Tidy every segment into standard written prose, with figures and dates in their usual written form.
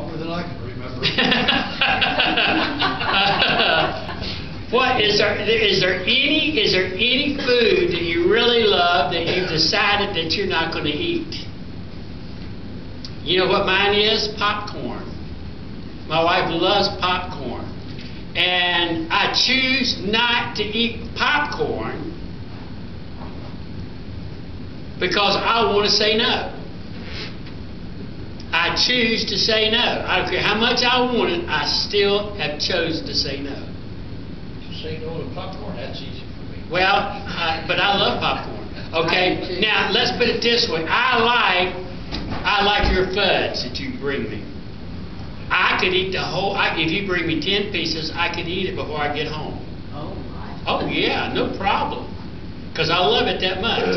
longer than I can remember. What is there any food that you really love that you've decided that you're not going to eat? You know what mine is? Popcorn. My wife loves popcorn. And I choose not to eat popcorn because I want to say no. I choose to say no. I don't care how much I want it, I still have chosen to say no. Say no to popcorn, that's easy for me. Well, but I love popcorn. Okay, now let's put it this way. I like your fudge that you bring me. I could eat the whole, if you bring me 10 pieces, I could eat it before I get home. Oh, my. Oh, yeah, no problem. Because I love it that much.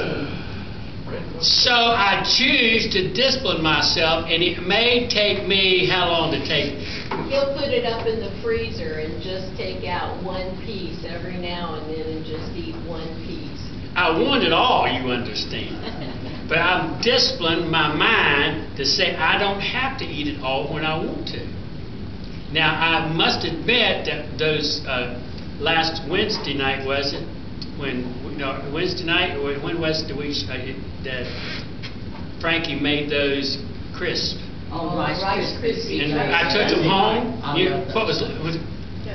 So I choose to discipline myself, and it may take me, how long to take? He'll put it up in the freezer and just take out one piece every now and then and just eat one piece. I want it all, you understand. But I've disciplined my mind to say I don't have to eat it all when I want to. Now, I must admit that those last Wednesday night, was it? Wednesday night, or when was it that Frankie made those crisps? Oh, Rice Krispies. And I took them home.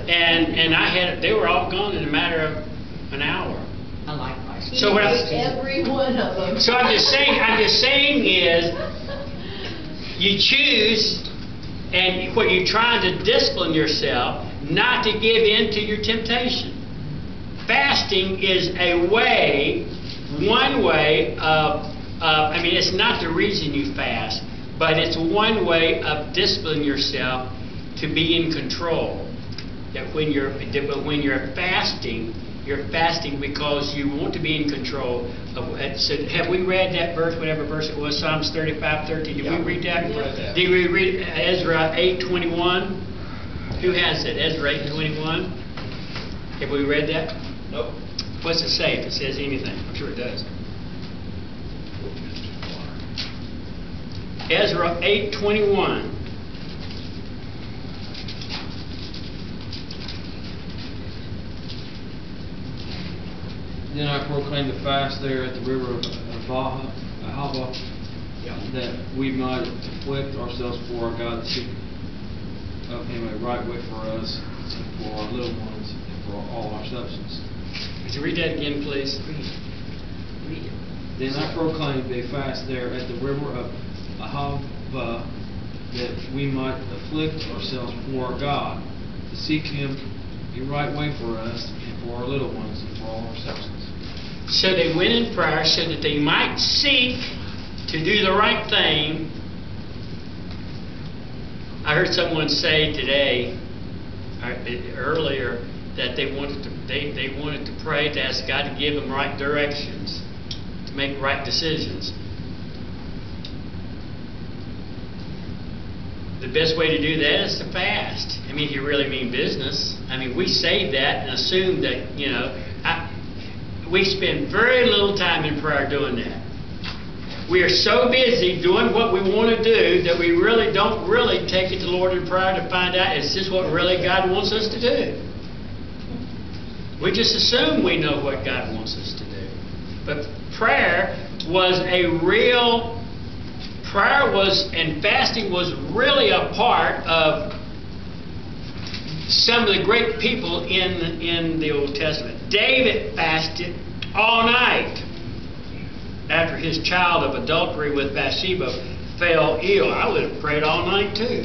And I had, they were all gone in a matter of an hour. I like Rice Krispies. So what every one of them. So I'm just saying is, you choose, and what you're trying to discipline yourself not to give in to your temptation. Fasting is a way, one way of, I mean, it's not the reason you fast, but it's one way of disciplining yourself to be in control. That when you're fasting, you're fasting because you want to be in control of. So have we read that verse, whatever verse it was, Psalms 35:13? Did we read that? Yeah. Did we read Ezra 8:21? Who has it? Ezra 8:21. Have we read that? Nope. What's it say? If it says anything, I'm sure it does. Ezra 8:21. Then I proclaimed the fast there at the river of Ahava, that we might afflict ourselves for our God, to seek of Him a right way for us, and for our little ones, and for all our substance. Would you read that again, please? Read it. Then I proclaimed a fast there at the river of Ahava, that we might afflict ourselves for our God, to seek Him a right way for us, and for our little ones, and for all our substance. So they went in prayer so that they might seek to do the right thing. I heard someone say today, earlier, that they wanted to pray to ask God to give them right directions, to make right decisions. The best way to do that is to fast. I mean, if you really mean business. I mean, we say that and assume that, you know, we spend very little time in prayer doing that. We are so busy doing what we want to do that we really don't really take it to the Lord in prayer to find out is this what really God wants us to do. We just assume we know what God wants us to do. But prayer was and fasting was really a part of some of the great people in the Old Testament. David fasted all night after his child of adultery with Bathsheba fell ill. I would have prayed all night too.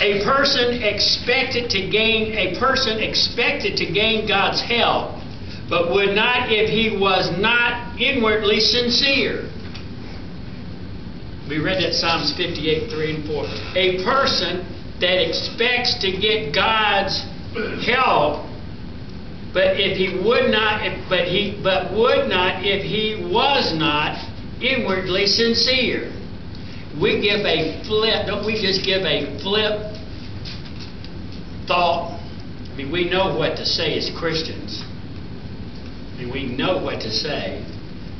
A person expected to gain God's help, but would not if he was not inwardly sincere. We read that Psalms 58:3 and 4. A person that expects to get God's help, but if he would not, if he was not inwardly sincere. We give a flip, don't we just give a flip thought? I mean, we know what to say as Christians. I mean, we know what to say.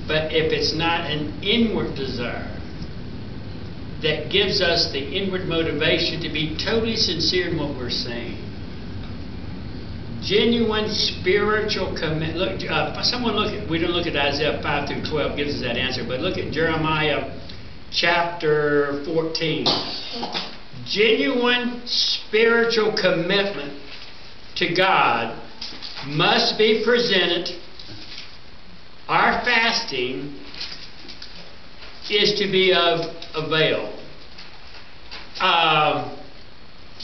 But if it's not an inward desire, that gives us the inward motivation to be totally sincere in what we're saying. Genuine spiritual commitment. Look, we don't look at Isaiah 5 through 12, gives us that answer, but look at Jeremiah chapter 14. Genuine spiritual commitment to God must be presented. Our fasting is to be of avail.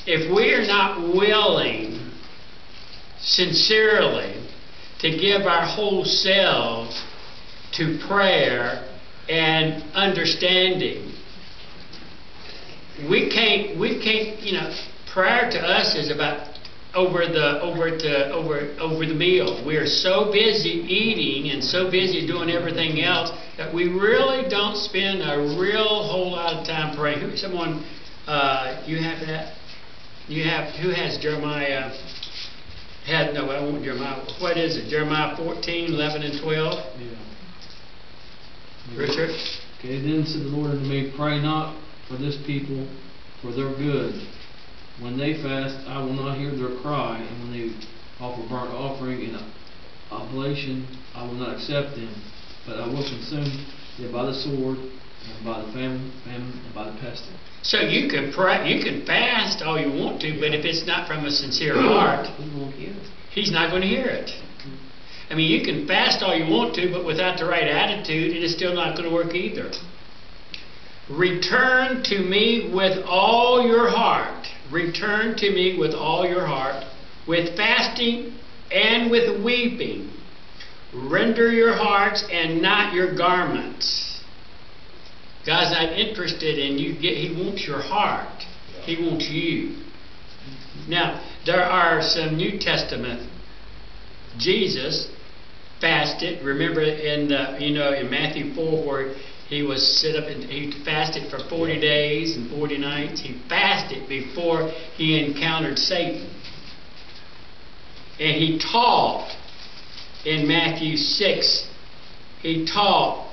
If we are not willing sincerely to give our whole selves to prayer and understanding, we can't, prayer to us is about over the meal. We are so busy eating and so busy doing everything else that we really don't spend a real whole lot of time praying. You have that? Who has Jeremiah? No, I want Jeremiah. What is it? Jeremiah 14, 11, and 12? Yeah. Richard? Okay, then said the Lord unto me, pray not for this people, for their good. When they fast, I will not hear their cry, and when they offer burnt offering and oblation, I will not accept them. But I will consume them by the sword, and by the famine, and by the pestilence. So you can pray, you can fast all you want to, but if it's not from a sincere heart, He won't hear it. He's not going to hear it. I mean, you can fast all you want to, but without the right attitude, it is still not going to work either. Return to me with all your heart. Return to me with all your heart, with fasting and with weeping. Render your hearts and not your garments. God's not interested in you. He wants your heart. He wants you. Now, there are some New Testament. Jesus fasted. Remember in Matthew 4 where he was sit up and he fasted for 40 days and 40 nights. He fasted before he encountered Satan. And he taught in Matthew 6. He taught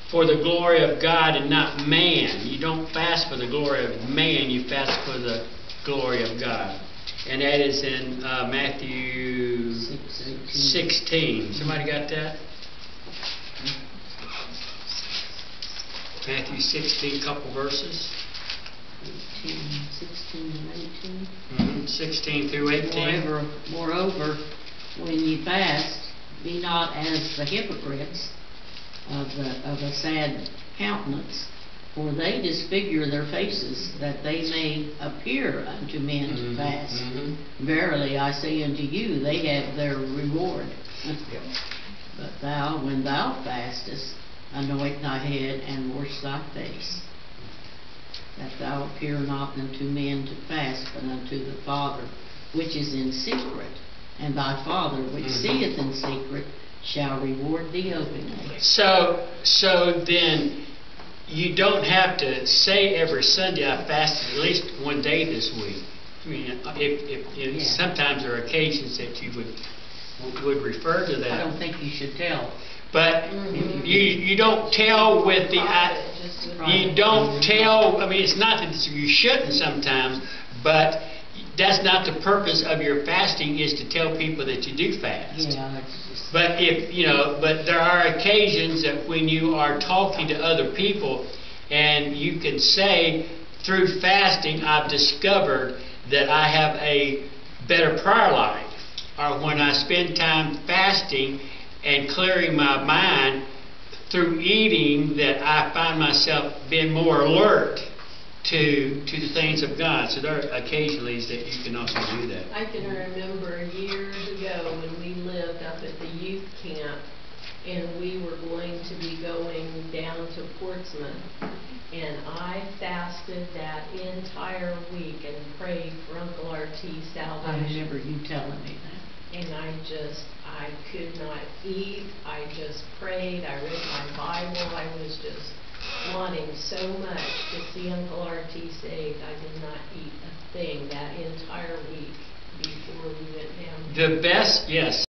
for the glory of God and not man. You don't fast for the glory of man, you fast for the glory of God. And that is in Matthew 16. Somebody got that? Matthew 16, couple verses. 16 and 18. 16 through 18. Moreover, when ye fast, be not as the hypocrites of a sad countenance, for they disfigure their faces, that they may appear unto men to fast. Verily I say unto you, they have their reward. But thou, when thou fastest, anoint thy head and wash thy face, that thou appear not unto men to fast, but unto the Father which is in secret, and thy Father which seeth in secret shall reward thee openly. So then you don't have to say every Sunday I fasted at least one day this week. I mean, if sometimes there are occasions that you would refer to that. I don't think you should tell. But you don't tell with the you don't tell. I mean, it's not that you shouldn't sometimes, but that's not the purpose of your fasting. Is to tell people that you do fast. Yeah, that's just. But but there are occasions that when you are talking to other people, and you can say, through fasting, I've discovered that I have a better prayer life, or when I spend time fasting and clearing my mind through eating, that I find myself being more alert to the things of God. So there are occasionally that you can also do that. I can remember years ago when we lived up at the youth camp, and we were going to be going down to Portsmouth, and I fasted that entire week and prayed for Uncle R.T.'s I salvation. remember you telling me that. And I could not eat. I just prayed. I read my Bible. I was just wanting so much to see Uncle R.T. saved. I did not eat a thing that entire week before we went down. The best, yes.